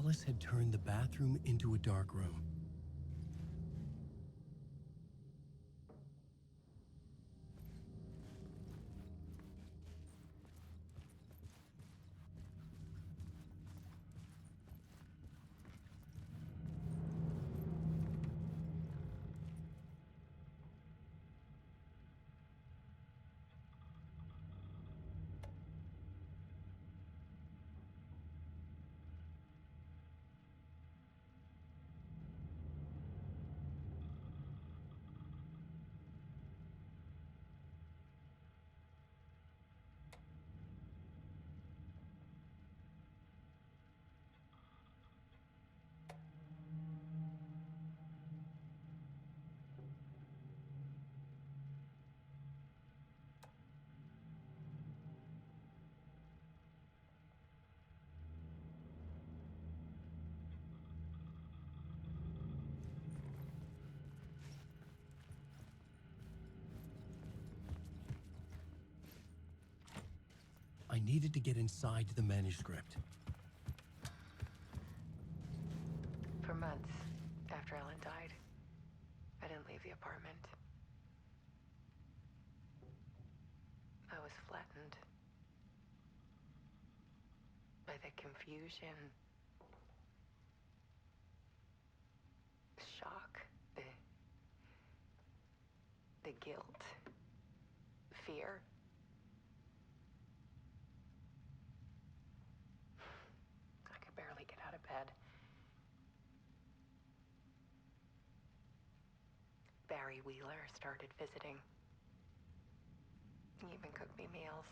Alice had turned the bathroom into a dark room. I needed to get inside the manuscript. For months after Ellen died, I didn't leave the apartment. I was flattened by the confusion, the shock, the guilt, fear. I could barely get out of bed. Barry Wheeler started visiting. He even cooked me meals.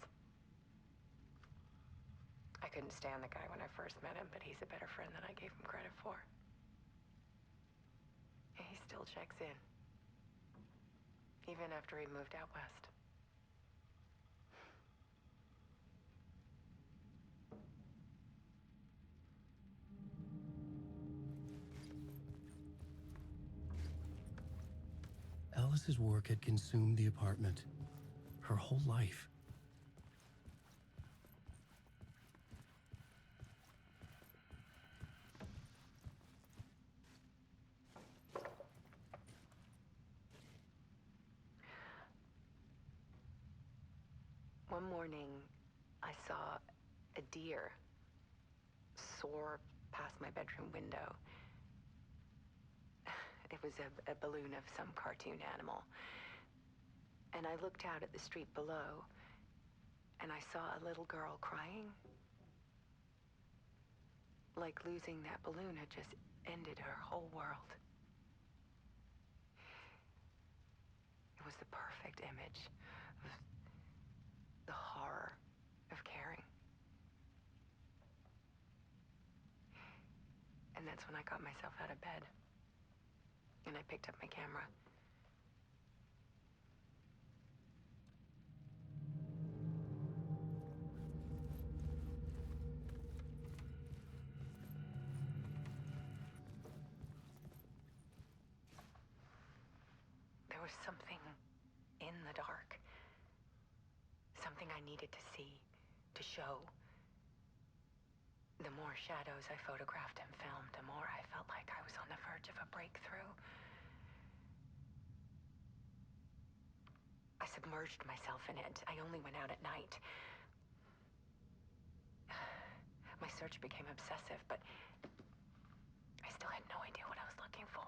I couldn't stand the guy when I first met him, but he's a better friend than I gave him credit for. And he still checks in, even after he moved out west. Alice's work had consumed the apartment, her whole life. One morning, I saw a deer soar past my bedroom window. It was a balloon of some cartoon animal. And I looked out at the street below, and I saw a little girl crying. Like losing that balloon had just ended her whole world. It was the perfect image of the horror of caring. And that's when I got myself out of bed, and I picked up my camera. There was something in the dark, something I needed to see, to show. The more shadows I photographed and filmed, the more I felt like I was on the verge of a breakthrough. I submerged myself in it. I only went out at night. My search became obsessive, but I still had no idea what I was looking for.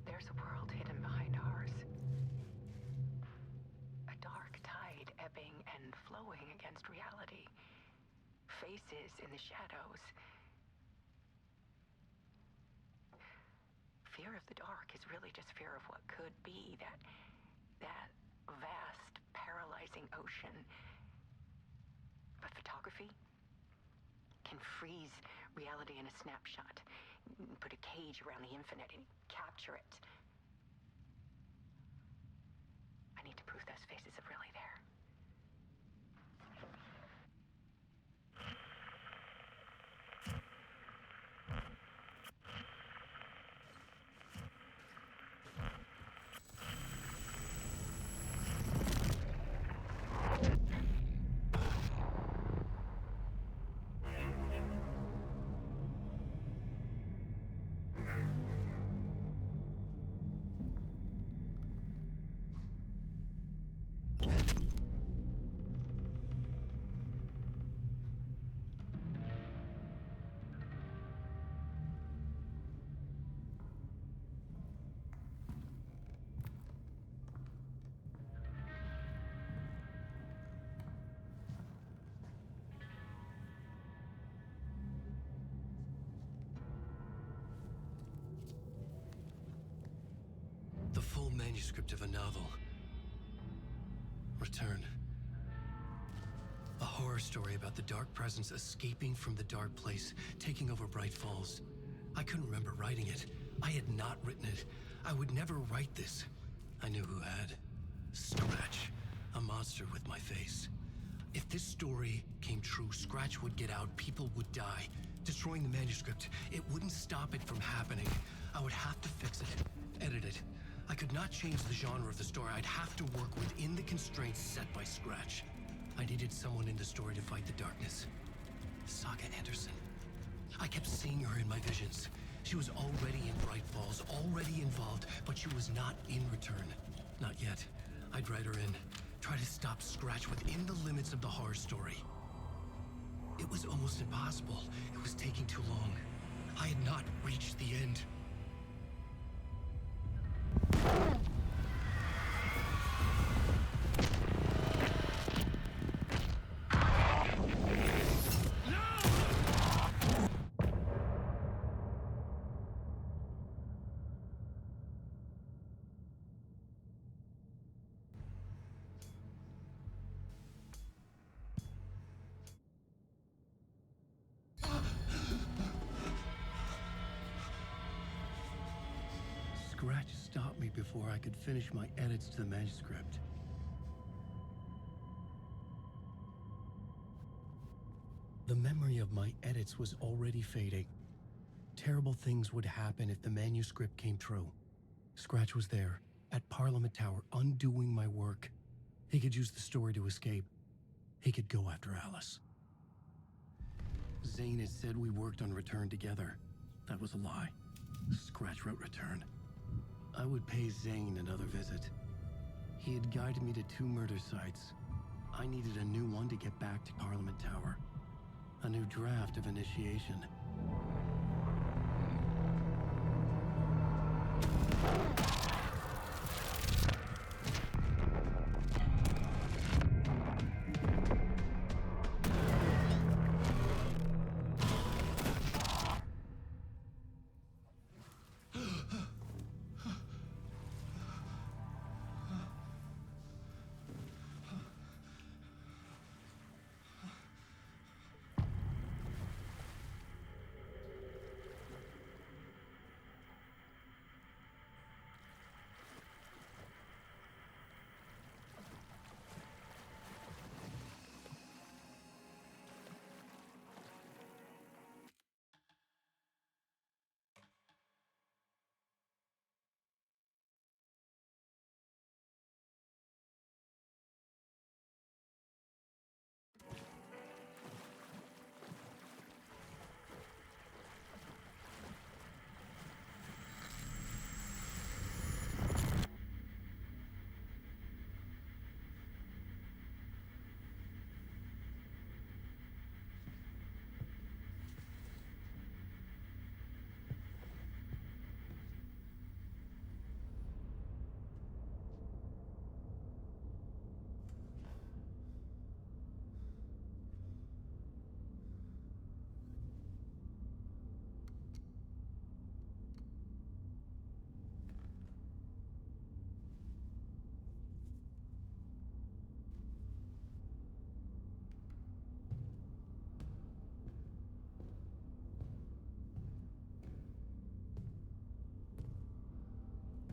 There's a world hidden behind ours. A dark tide ebbing and flowing against reality. Faces in the shadows. Fear of the dark is really just fear of what could be, that vast, paralyzing ocean. But photography can freeze reality in a snapshot, put a cage around the infinite and capture it. I need to prove those faces are really there. manuscript of a novel. Return. A horror story about the dark presence escaping from the dark place, taking over Bright Falls. I couldn't remember writing it. I had not written it. I would never write this. I knew who had. Scratch. A monster with my face. If this story came true, Scratch would get out, people would die. Destroying the manuscript, it wouldn't stop it from happening. I would have to fix it, edit it. I could not change the genre of the story. I'd have to work within the constraints set by Scratch. I needed someone in the story to fight the darkness. Saga Anderson. I kept seeing her in my visions. She was already in Bright Falls, already involved, but she was not in Return. Not yet. I'd write her in. Try to stop Scratch within the limits of the horror story. It was almost impossible. It was taking too long. I had not reached the end. Scratch stopped me before I could finish my edits to the manuscript. The memory of my edits was already fading. Terrible things would happen if the manuscript came true. Scratch was there, at Parliament Tower, undoing my work. He could use the story to escape. He could go after Alice. Zane had said we worked on Return together. That was a lie. Scratch wrote Return. I would pay Zane another visit. He had guided me to 2 murder sites. I needed a new one to get back to Parliament Tower. A new draft of initiation.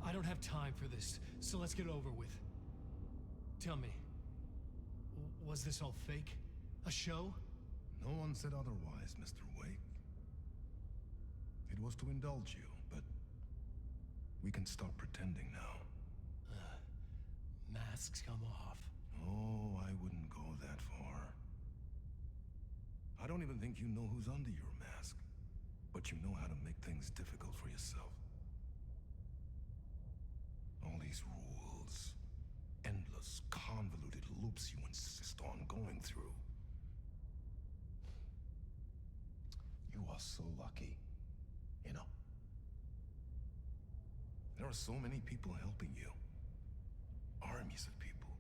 I don't have time for this, so let's get over with. Tell me, was this all fake? A show? No one said otherwise, Mr. Wake. It was to indulge you, but we can stop pretending now. Masks come off. Oh, I wouldn't go that far. I don't even think you know who's under your mask, but you know how to make things difficult for yourself. All these rules, endless, convoluted loops you insist on going through. You are so lucky, you know. There are so many people helping you. Armies of people.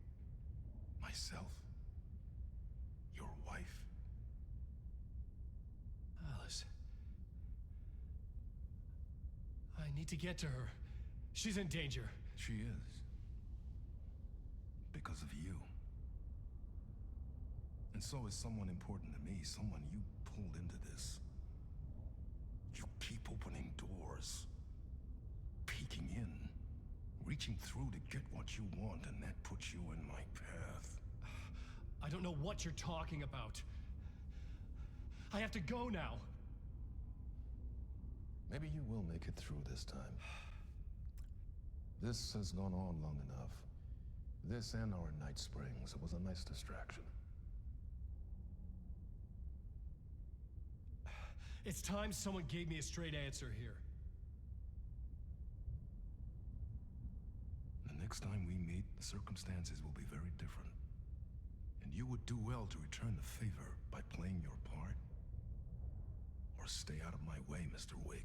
Myself. Your wife. Alice. I need to get to her. She's in danger. She is. Because of you. And so is someone important to me, someone you pulled into this. You keep opening doors, peeking in, reaching through to get what you want, and that puts you in my path. I don't know what you're talking about. I have to go now. Maybe you will make it through this time. This has gone on long enough. This and our Night Springs. It was a nice distraction. It's time someone gave me a straight answer here. The next time we meet, the circumstances will be very different. And you would do well to return the favor by playing your part. Or stay out of my way, Mr. Wig.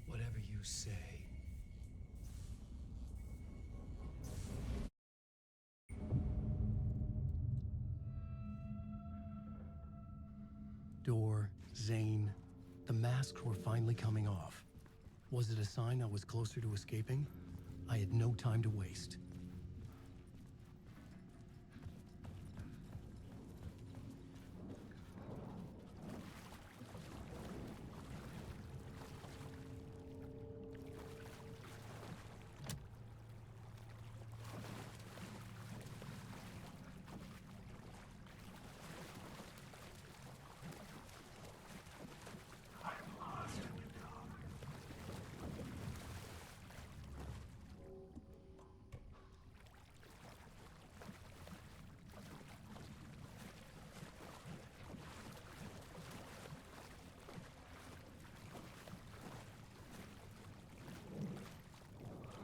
Whatever you say. Door, Zane, the masks were finally coming off. Was it a sign I was closer to escaping? I had no time to waste.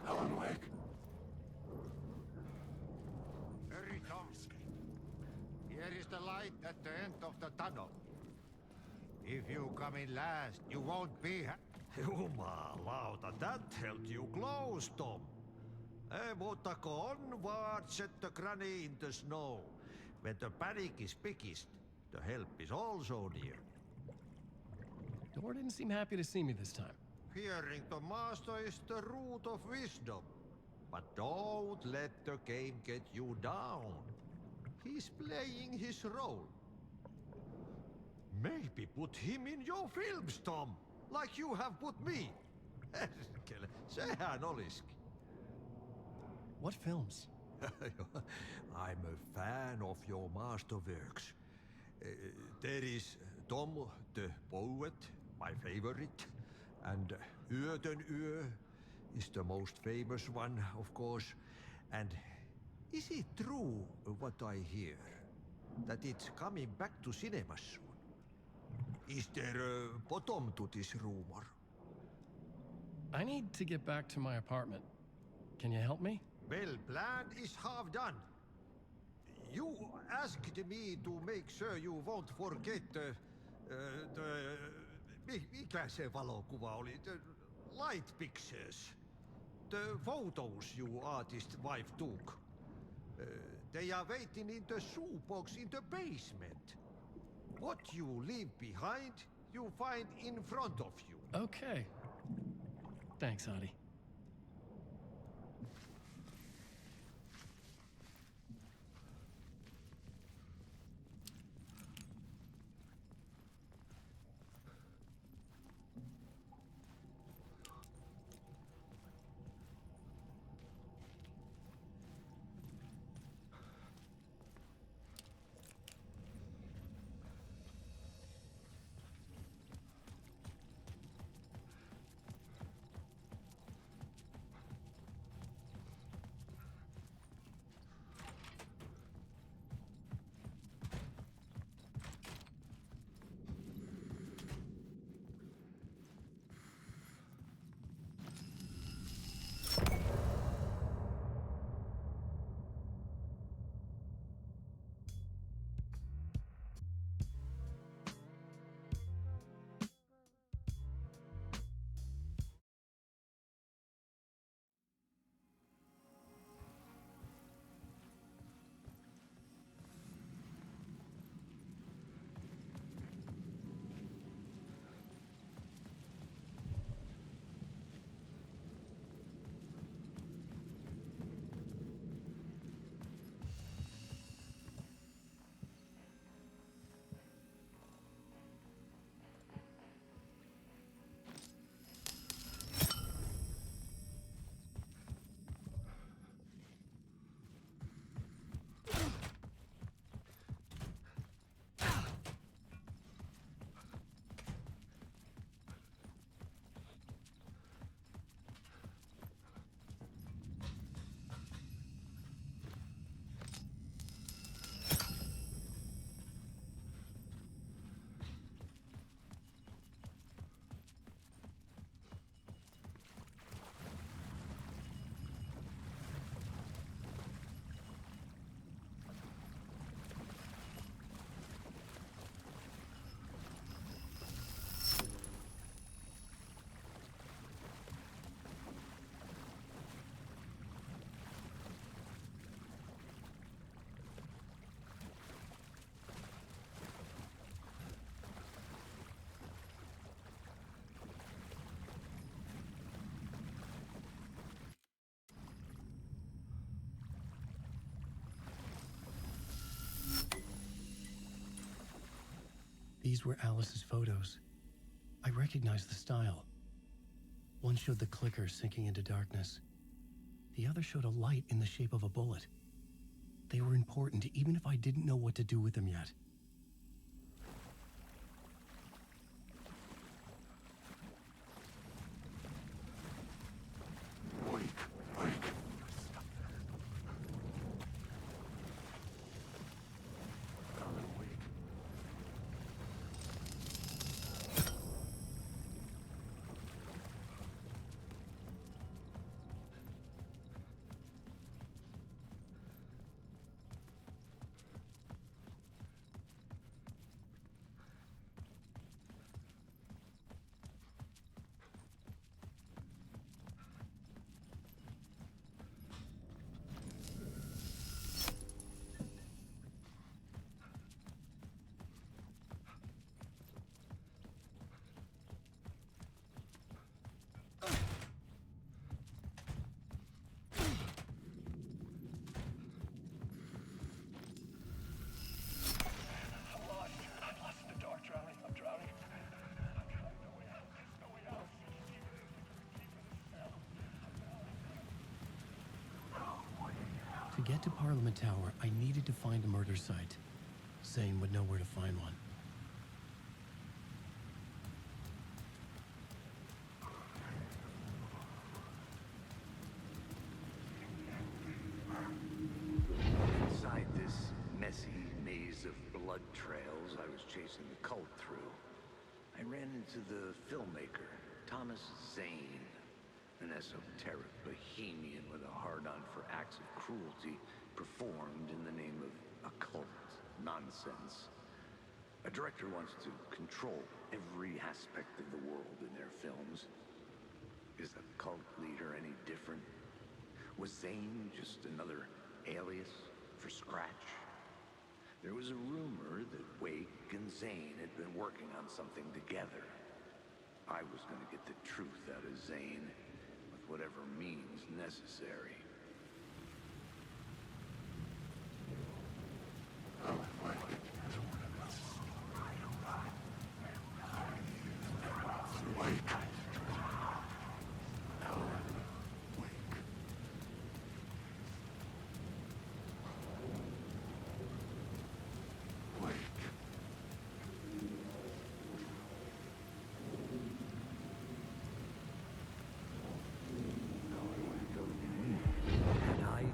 Alan Wake. Harry Tomsky. Here is the light at the end of the tunnel. If you come in last, you won't be Jumalauta, that held you close, Tom. Mutta onward, set the granny in the snow. When the panic is biggest, the help is also near. Door didn't seem happy to see me this time. Hearing the master is the root of wisdom. But don't let the game get you down. He's playing his role. Maybe put him in your films, Tom, like you have put me. Sehän olisikin. What films? I'm a fan of your masterworks. There is Tom the Poet, my favorite, and Yöden Yö is the most famous one, of course. And is it true what I hear, that it's coming back to cinemas soon? Is there a bottom to this rumor? I need to get back to my apartment. Can you help me? Well, plan is half done. You asked me to make sure you won't forget mikä se valokuva oli? The light pictures. The photos you artist wife took. They are waiting in the shoebox in the basement. What you leave behind, you find in front of you. Okay. Thanks, Adi. These were Alice's photos. I recognized the style. One showed the clicker sinking into darkness. The other showed a light in the shape of a bullet. They were important, even if I didn't know what to do with them yet. To get to Parliament Tower, I needed to find a murder site. Zane would know where to find one. Inside this messy maze of blood trails I was chasing the cult through, I ran into the filmmaker, Thomas Zane. An esoteric bohemian with a hard-on for acts of cruelty performed in the name of occult nonsense. A director wants to control every aspect of the world in their films. Is a cult leader any different? Was Zane just another alias for Scratch? There was a rumor that Wake and Zane had been working on something together. I was going to get the truth out of Zane, whatever means necessary.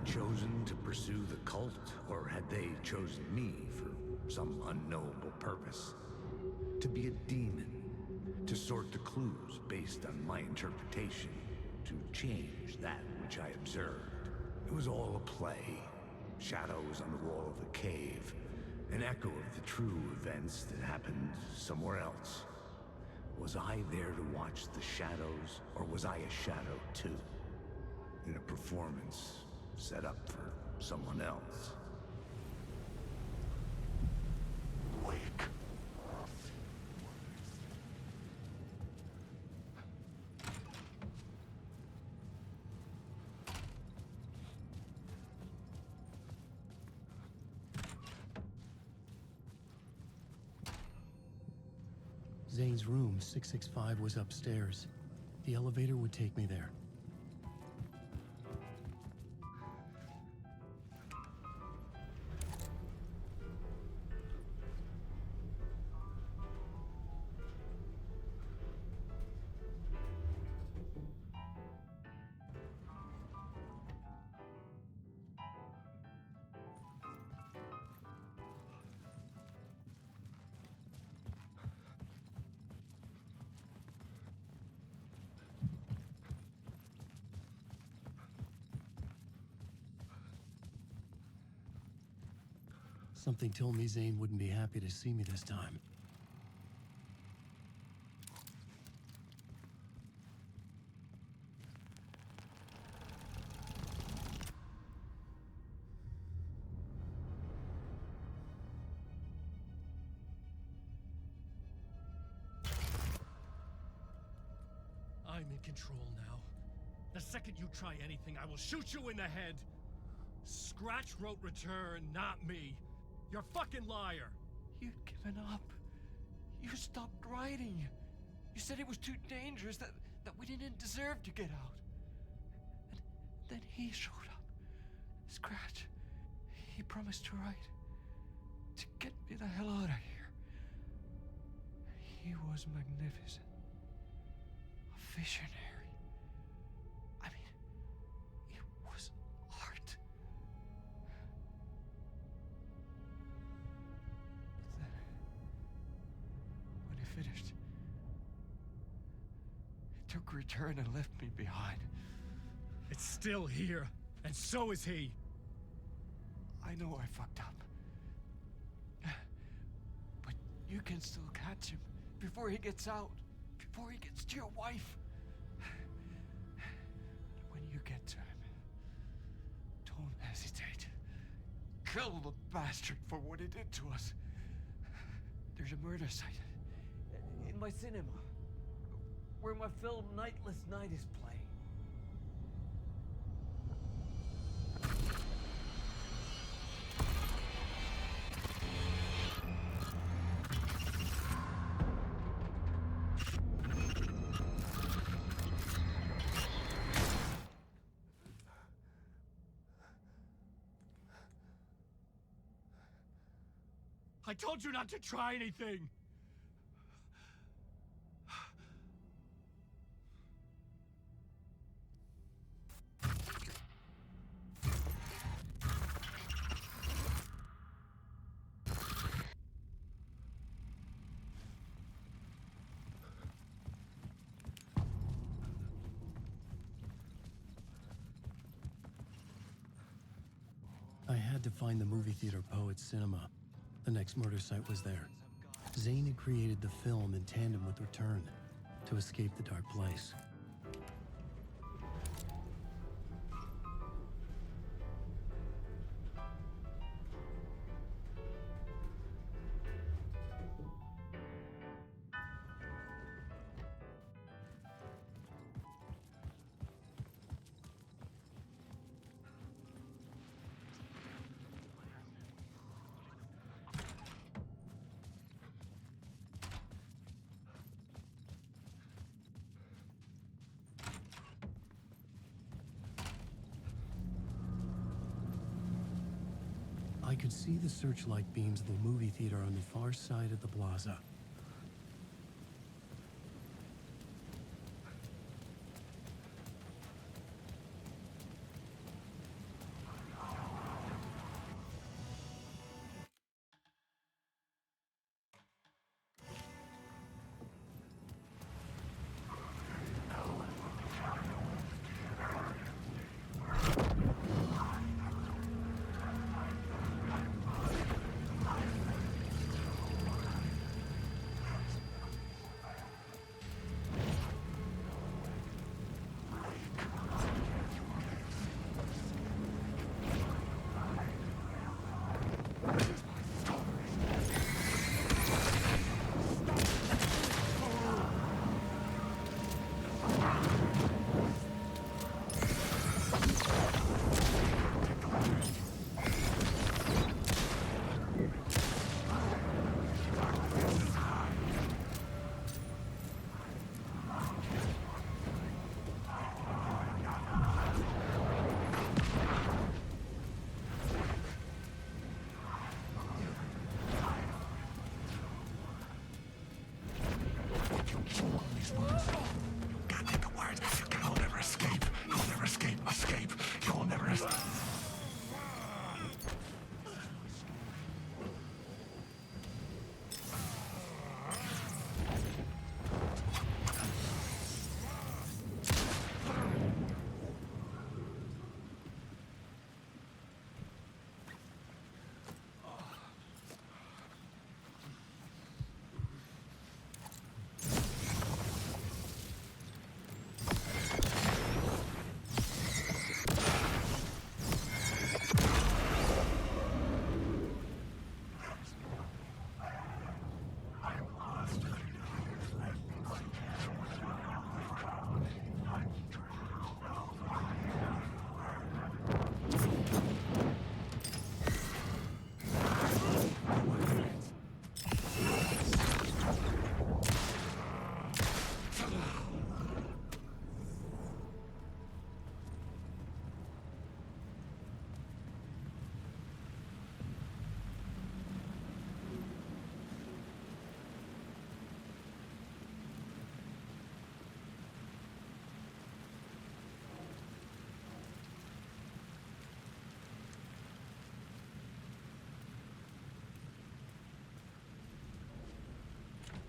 Chosen to pursue the cult, or had they chosen me for some unknowable purpose? To be a demon, to sort the clues based on my interpretation, to change that which I observed. It was all a play. Shadows on the wall of the cave, an echo of the true events that happened somewhere else. Was I there to watch the shadows, or was I a shadow too? In a performance set up for someone else. Wake. Zane's room, 665, was upstairs. The elevator would take me there. Something told me Zane wouldn't be happy to see me this time. I'm in control now. The second you try anything, I will shoot you in the head. Scratch wrote Return, not me. You're a fucking liar. You'd given up. You stopped writing. You said it was too dangerous, that we didn't deserve to get out. And then he showed up. Scratch. He promised to write. To get me the hell out of here. He was magnificent. A visionary. I mean, it was art. But then, when he finished, he took a return and left me behind. It's still here, and so is he. I know I fucked up. But you can still catch him before he gets out, before he gets to your wife. When you get to him, don't hesitate. Kill the bastard for what he did to us. There's a murder site in my cinema where my film Nightless Night is playing. I told you not to try anything! I had to find the movie theater Poet Cinema. The next murder site was there. Zane had created the film in tandem with Return to escape the dark place. I could see the searchlight beams of the movie theater on the far side of the plaza.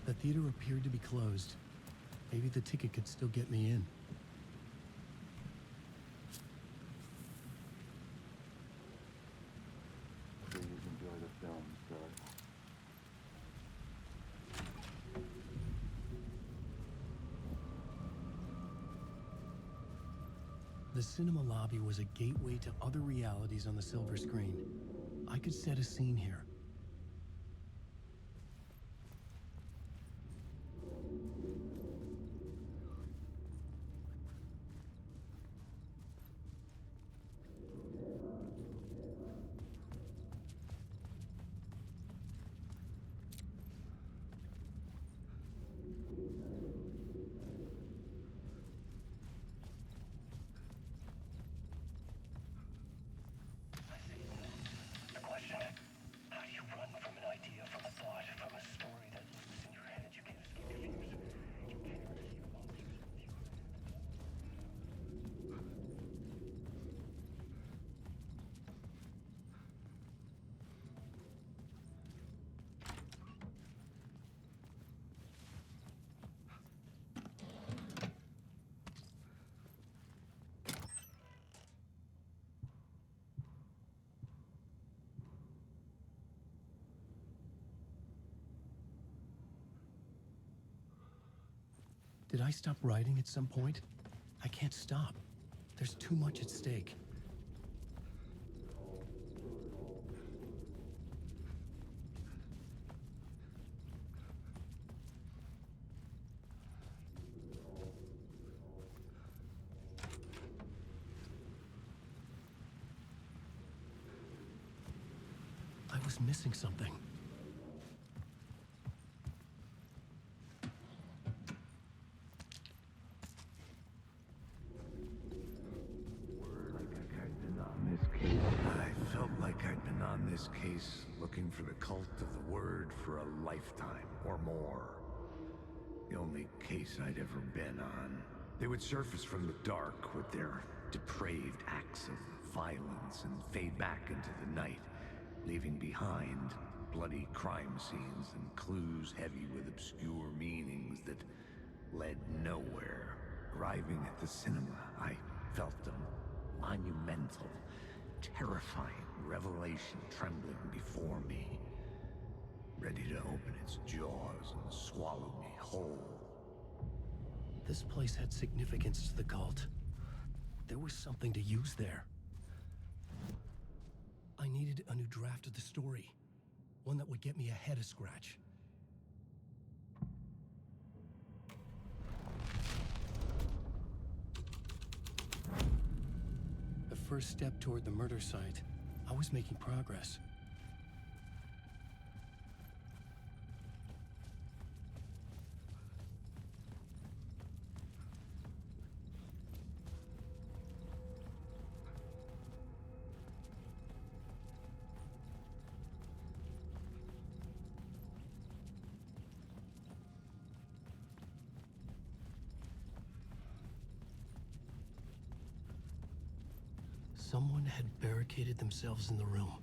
The theater appeared to be closed. Maybe the ticket could still get me in. Please enjoy the film, sir. The cinema lobby was a gateway to other realities on the silver screen. I could set a scene here. Did I stop writing at some point? I can't stop. There's too much at stake. I was missing something. I felt like I'd been on this case looking for the cult of the word for a lifetime or more. The only case I'd ever been on. They would surface from the dark with their depraved acts of violence and fade back into the night, leaving behind bloody crime scenes and clues heavy with obscure meanings that led nowhere. Arriving at the cinema, I felt a monumental, terrifying revelation trembling before me, ready to open its jaws and swallow me whole. This place had significance to the cult. There was something to use there. I needed a new draft of the story. One that would get me ahead of Scratch. The first step toward the murder site. I was making progress. Someone had barricaded themselves in the room.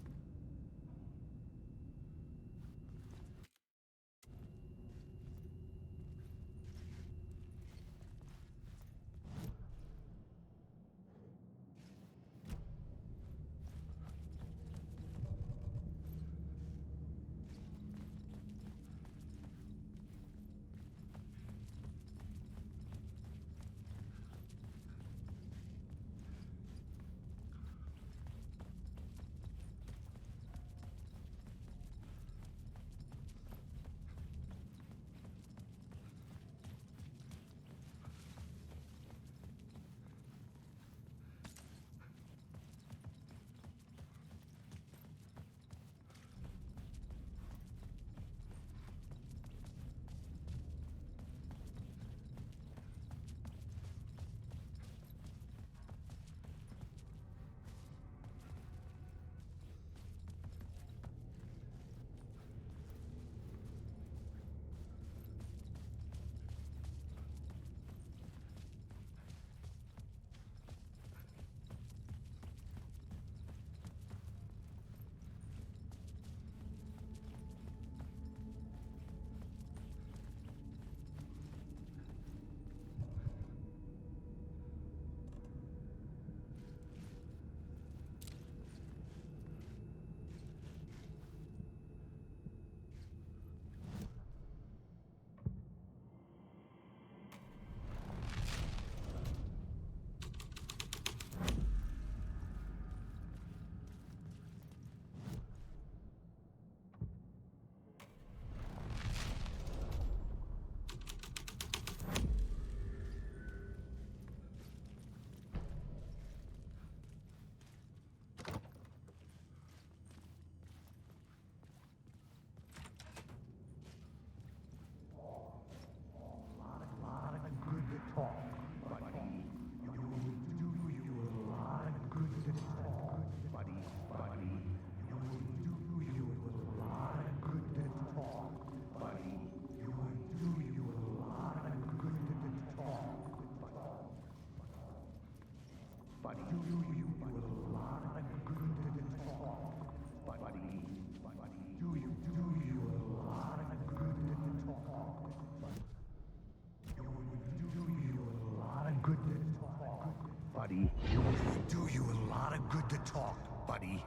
to talk, buddy.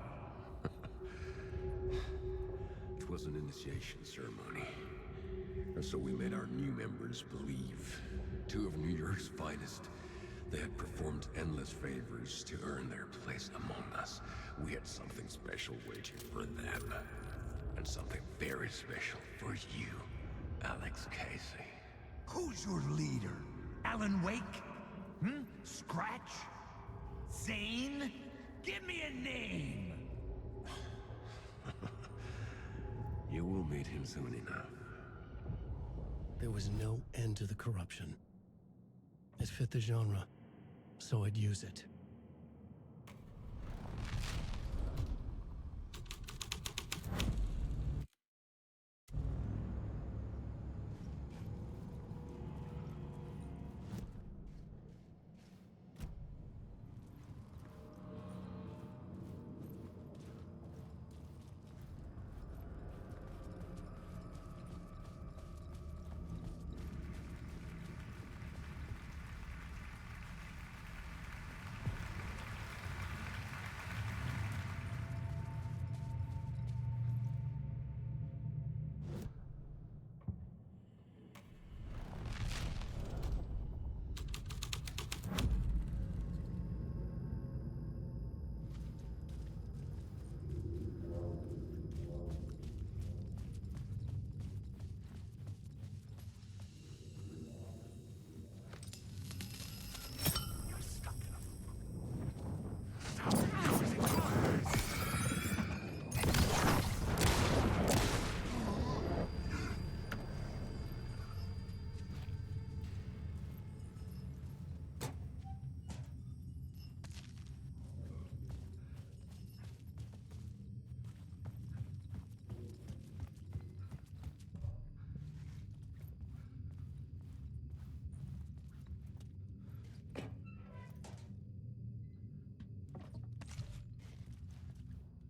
It was an initiation ceremony. And so we made our new members believe. Two of New York's finest. They had performed endless favors to earn their place among us. We had something special waiting for them. And something very special for you, Alex Casey. Who's your leader? Alan Wake? Scratch? Zane? Give me a name! You will meet him soon enough. There was no end to the corruption. It fit the genre, so I'd use it.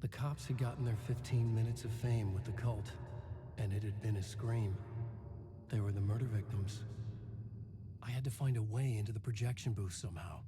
The cops had gotten their 15 minutes of fame with the cult, and it had been a scream. They were the murder victims. I had to find a way into the projection booth somehow.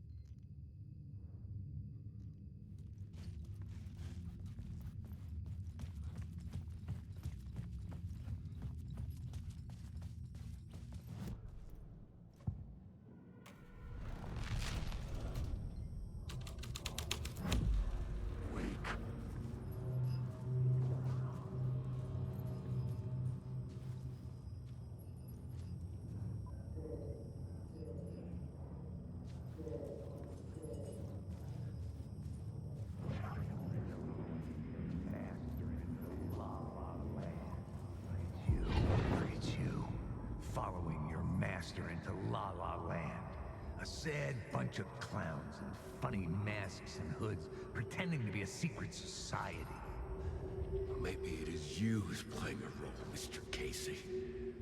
Into La La Land. A sad bunch of clowns in funny masks and hoods pretending to be a secret society. Maybe it is you who's playing a role, Mr. Casey.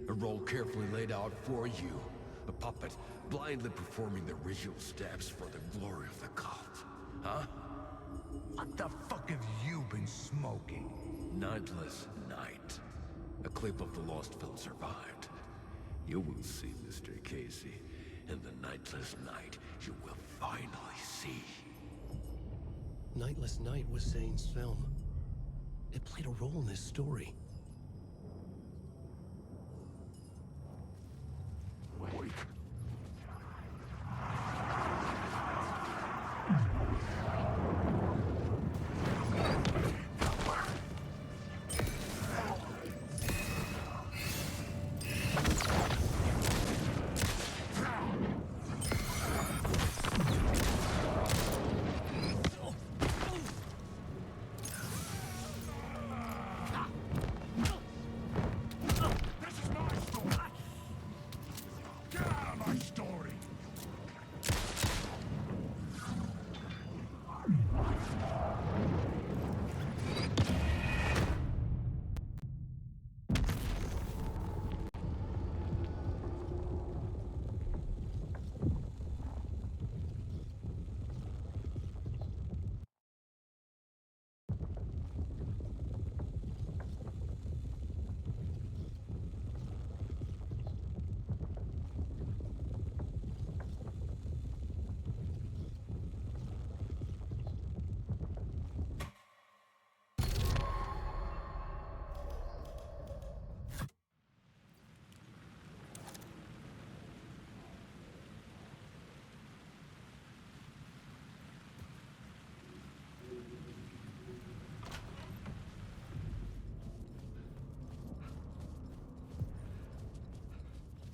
A role carefully laid out for you. A puppet blindly performing the ritual steps for the glory of the cult. Huh? What the fuck have you been smoking? Nightless Night. A clip of the lost film survived. You will see, Mr. Casey. In the Nightless Night, you will finally see. Nightless Night was Zane's film. It played a role in this story. Wait.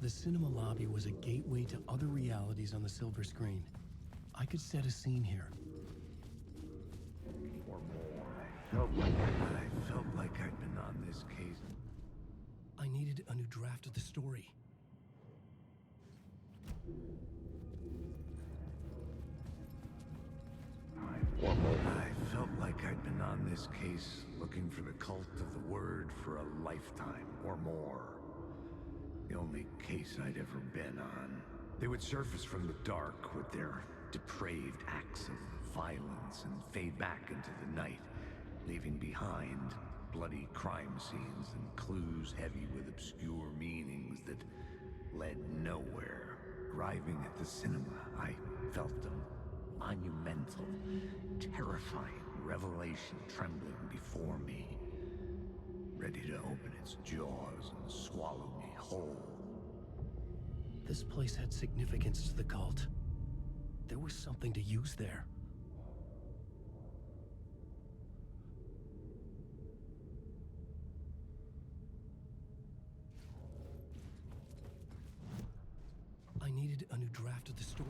The cinema lobby was a gateway to other realities on the silver screen. I could set a scene here. I felt like I'd been on this case. I needed a new draft of the story. I felt like I'd been on this case looking for the cult of the word for a lifetime or more. The only case I'd ever been on. They would surface from the dark with their depraved acts of violence and fade back into the night, leaving behind bloody crime scenes and clues heavy with obscure meanings that led nowhere. Arriving at the cinema, I felt a monumental, terrifying revelation trembling before me, ready to open its jaws and swallow me whole. This place had significance to the cult. There was something to use there. I needed a new draft of the story.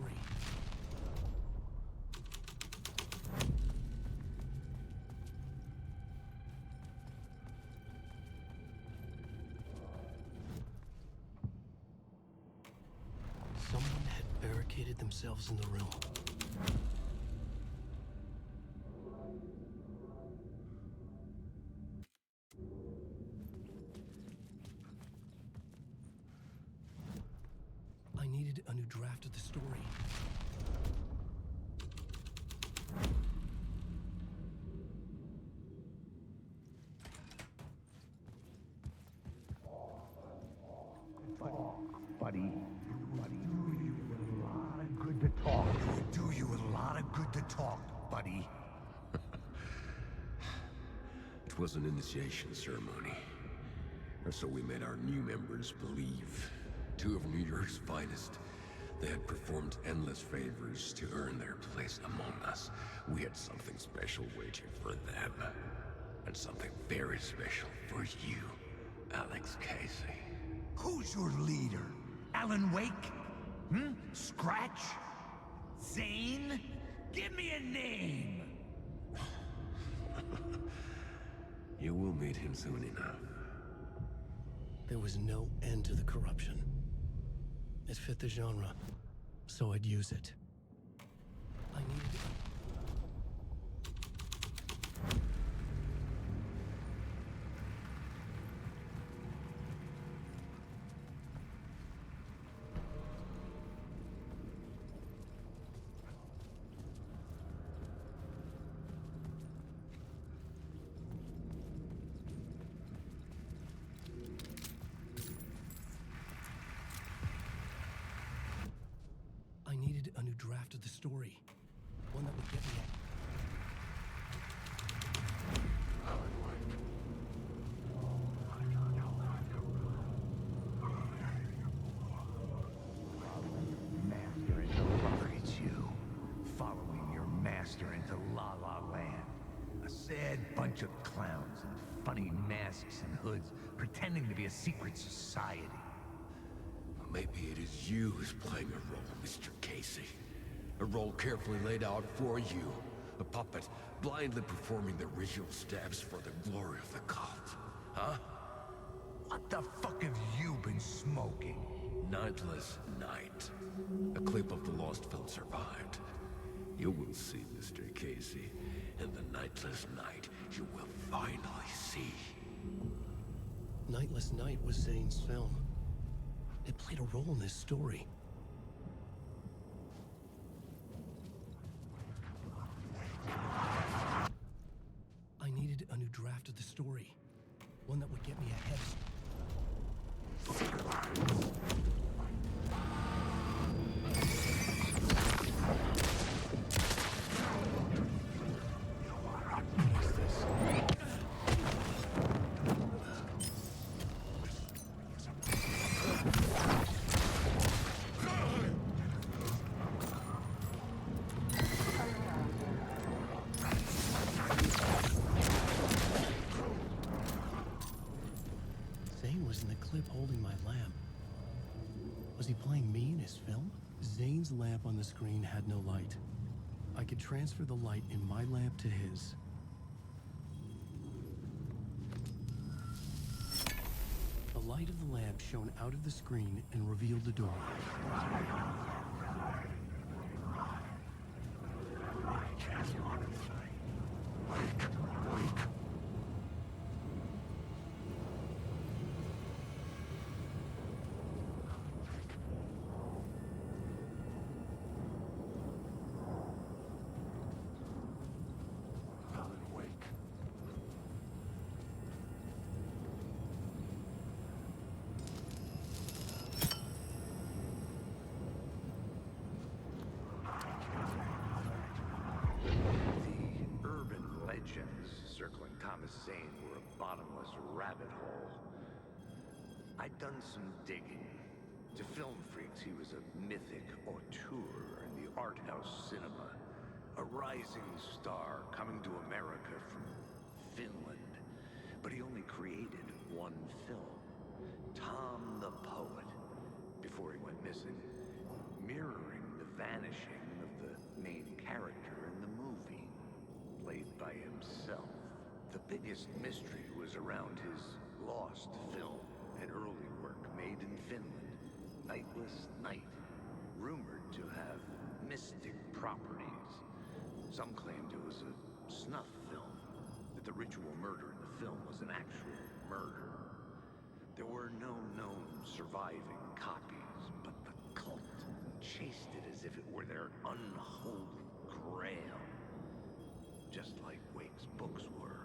Someone had barricaded themselves in the room. I needed a new draft of the story. Buddy, do you a lot of good to talk. Do you a lot of good to talk, buddy. It was an initiation ceremony. Or so we made our new members believe. Two of New York's finest. They had performed endless favors to earn their place among us. We had something special waiting for them. And something very special for you, Alex Casey. Who's your leader? Alan Wake? Scratch? Zane? Give me a name! You will meet him soon enough. There was no end to the corruption. It fit the genre, so I'd use it. I needed... I needed a new draft of the story. One that would get me Master into look at you. Following your master into La La Land. A sad bunch of clowns in funny masks and hoods, pretending to be a secret society. Maybe it is you who's playing a role, Mr. Casey. A role carefully laid out for you. A puppet blindly performing the ritual steps for the glory of the cult. Huh? What the fuck have you been smoking? Nightless Night. A clip of the lost film survived. You will see, Mr. Casey. In the Nightless Night, you will finally see. Nightless Night was Zane's film. It played a role in this story. I needed a new draft of the story. One that would get me ahead. What is this? Zane was in the clip holding my lamp. Was he playing me in his film? Zane's lamp on the screen had no light. I could transfer the light in my lamp to his. The light of the lamp shone out of the screen and revealed the door. The urban legends circling Thomas Zane were a bottomless rabbit hole. I'd done some digging. To film freaks, he was a mythic auteur in the art house cinema. A rising star coming to America from Finland. But he only created one film, Tom the Poet, before he went missing, mirroring the vanishing of the main character in the movie, played by himself. The biggest mystery was around his lost film, an early work made in Finland, Nightless Night, rumored to have mystic properties. Some claimed it was a snuff film, that the ritual murder in the film was an actual murder. There were no known surviving copies, but the cult chased it as if it were their unholy grail. Just like Wake's books were.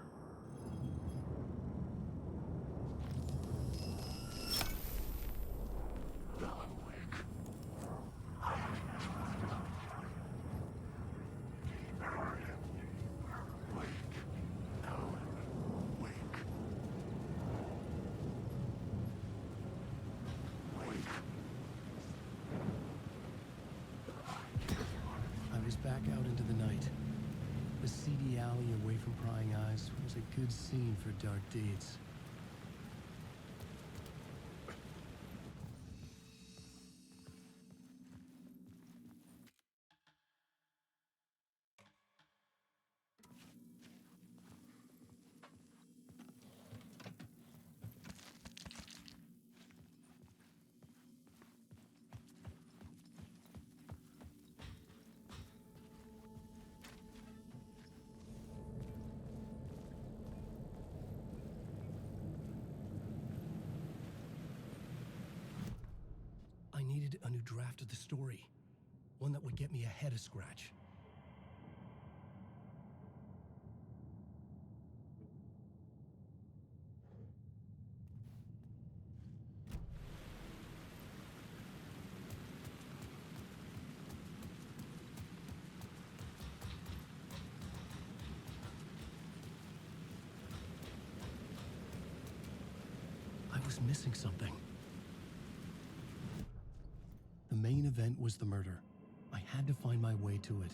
Alan Wake. Bury him. Wake. Alan Wake. Wake. I was back out into the night. The seedy alley away from prying eyes was a good scene for dark deeds. I needed a new draft of the story. One that would get me ahead of Scratch. I was missing something. The main event was the murder. I had to find my way to it.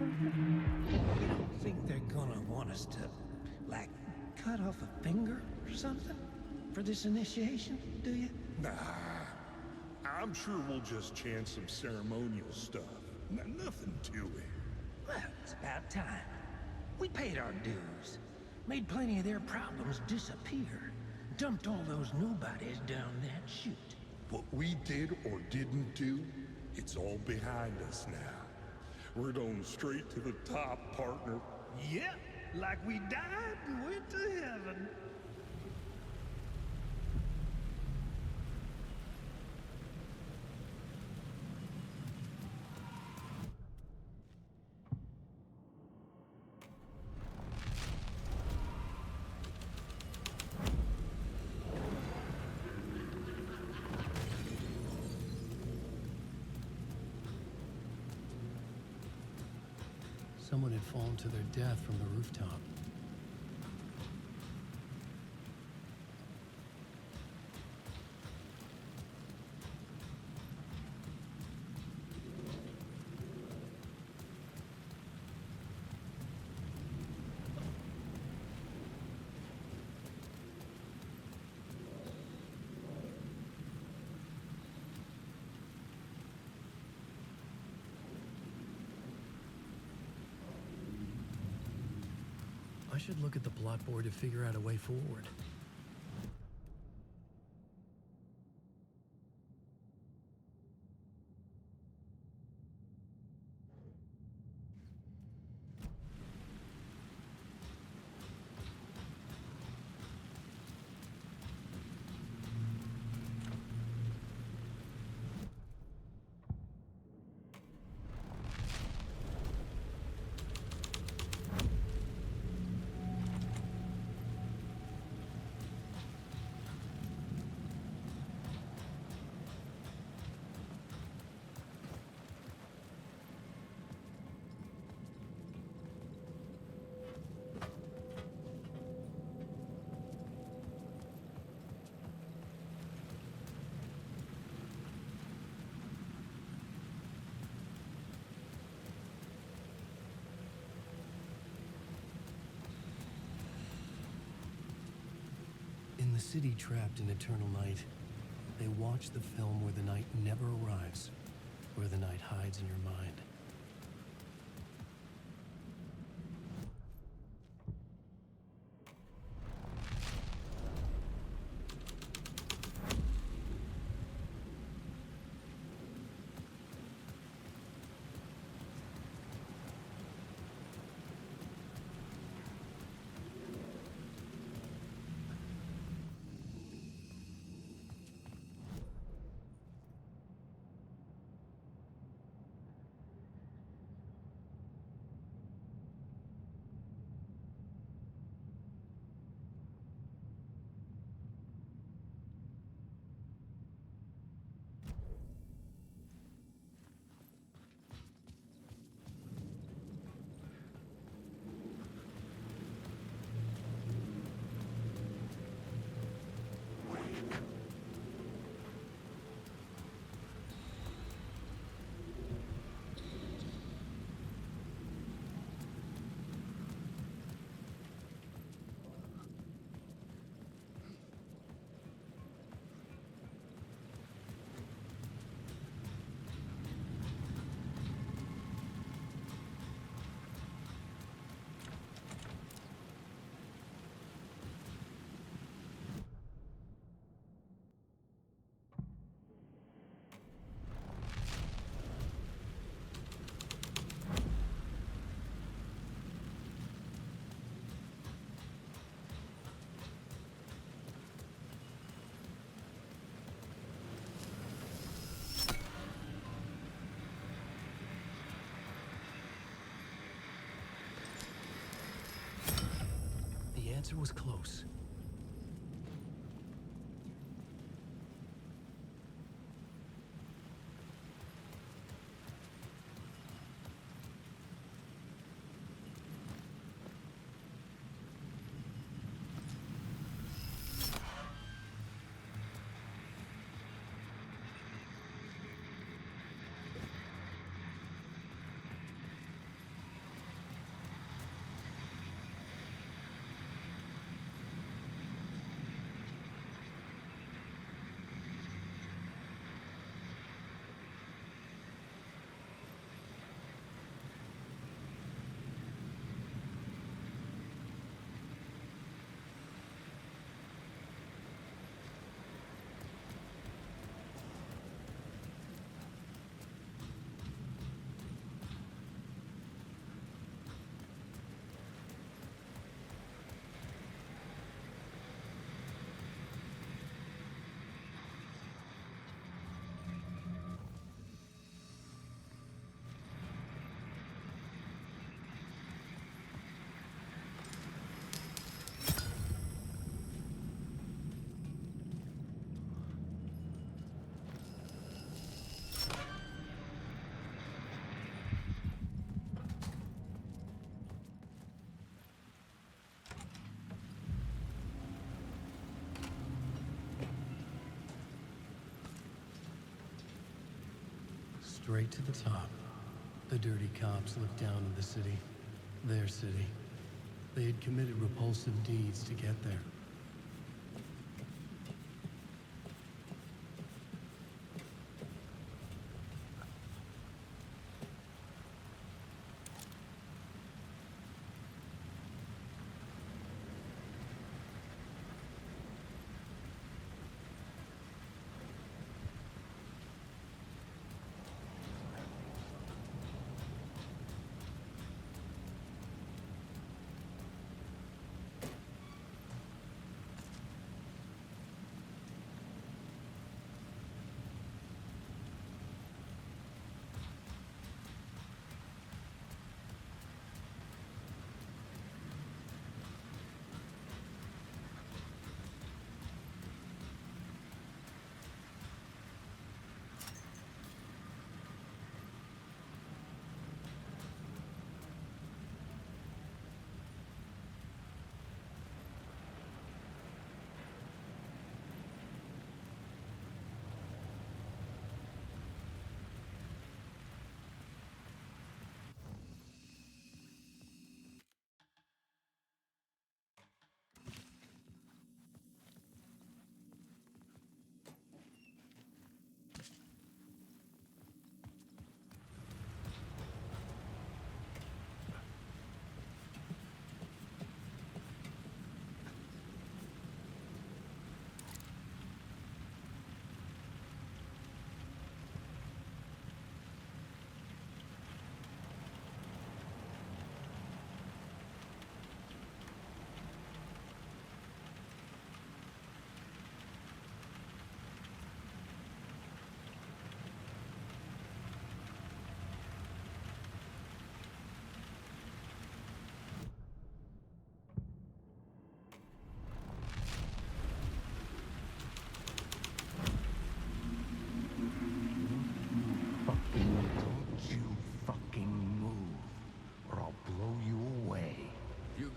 You don't think they're gonna want us to, like, cut off a finger or something for this initiation, do you? Nah. I'm sure we'll just chant some ceremonial stuff. Nothing to it. Well, it's about time. We paid our dues. Made plenty of their problems disappear. Dumped all those nobodies down that chute. What we did or didn't do, it's all behind us now. We're going straight to the top, partner. Yep, like we died and went to heaven. Someone had fallen to their death from the rooftop. I should look at the plot board to figure out a way forward. In the city trapped in eternal night, they watch the film where the night never arrives, where the night hides in your mind. The answer was close. straight to the top. The dirty cops looked down on the city. Their city. They had committed repulsive deeds to get there.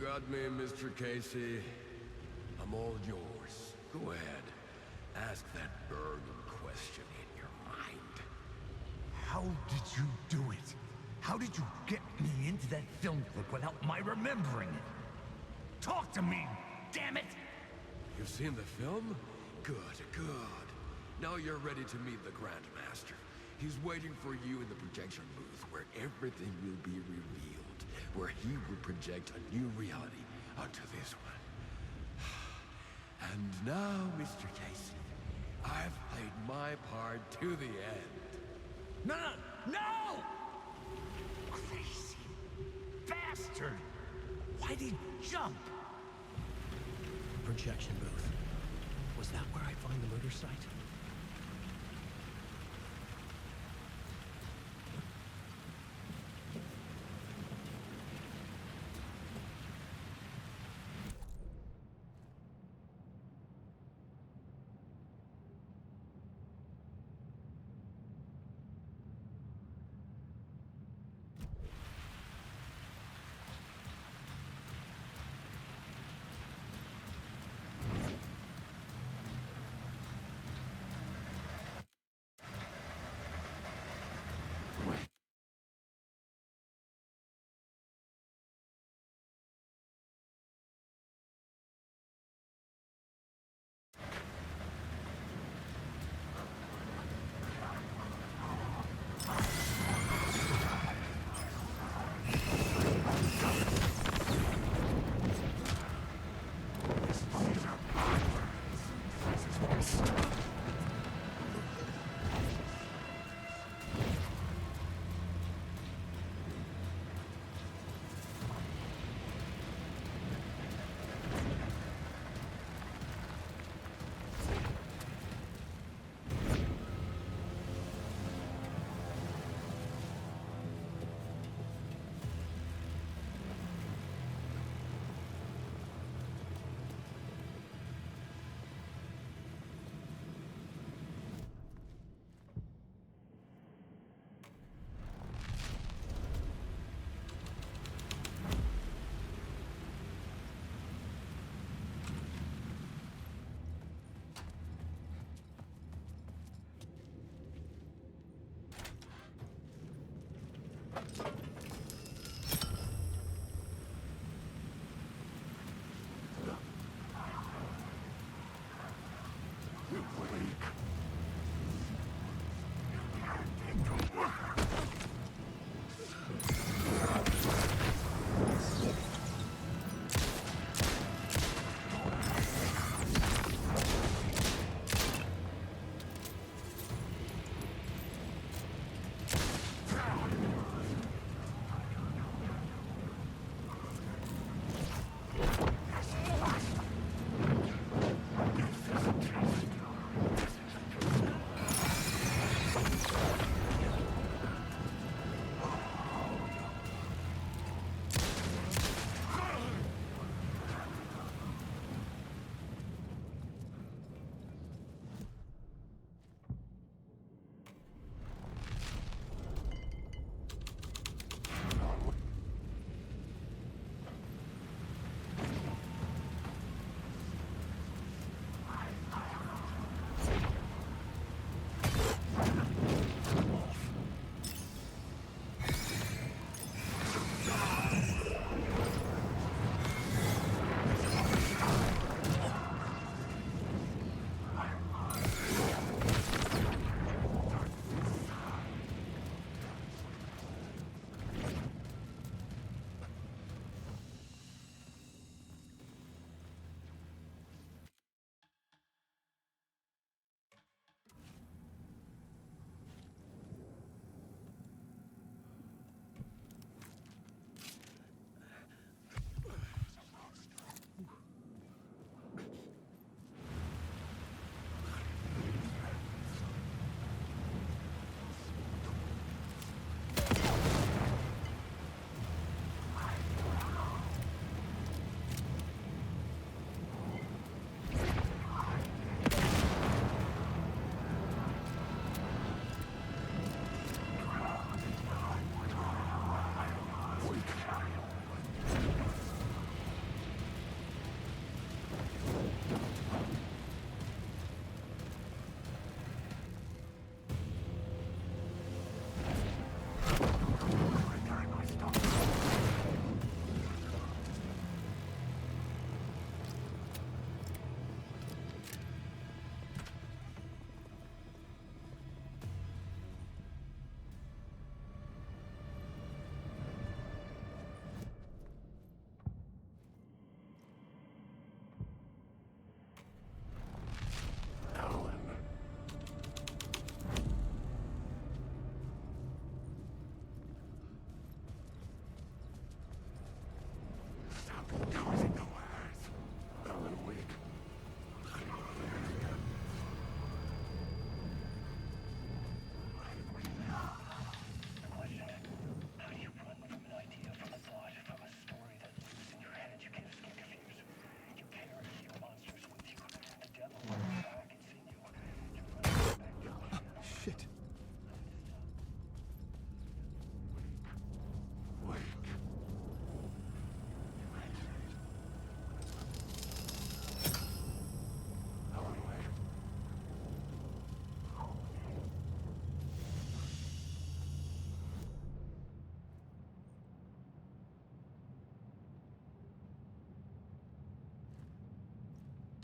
Got me, Mr. Casey. I'm all yours. Go ahead. Ask that burning question in your mind. How did you do it? How did you get me into that film clip without my remembering it? Talk to me, damn it! You've seen the film? Good, good. Now you're ready to meet the Grandmaster. He's waiting for you in the projection booth where everything will be revealed, where he will project a new reality onto this one. And now, Mr. Casey, I've played my part to the end. No! Crazy bastard! Why'd he jump? Projection booth. Was that where I find the murder site?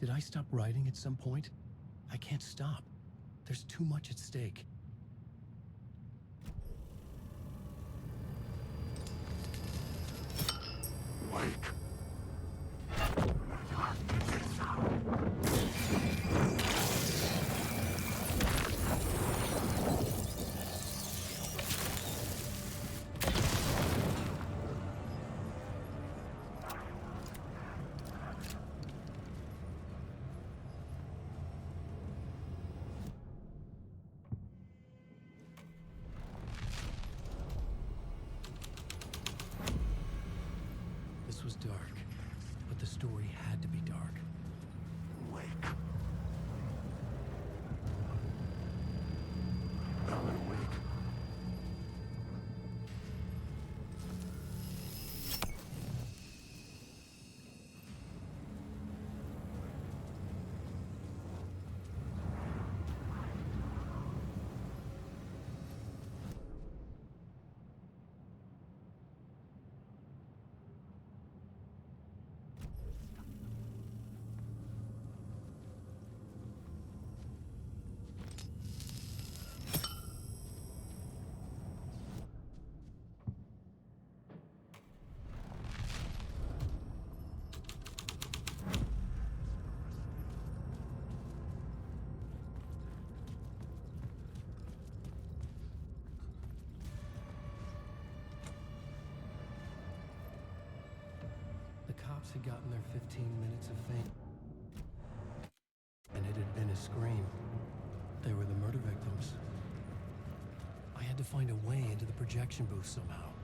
Did I stop writing at some point? I can't stop. There's too much at stake. This was dark. cops had gotten their 15 minutes of fame. And it had been a scream. They were the murder victims. I had to find a way into the projection booth somehow.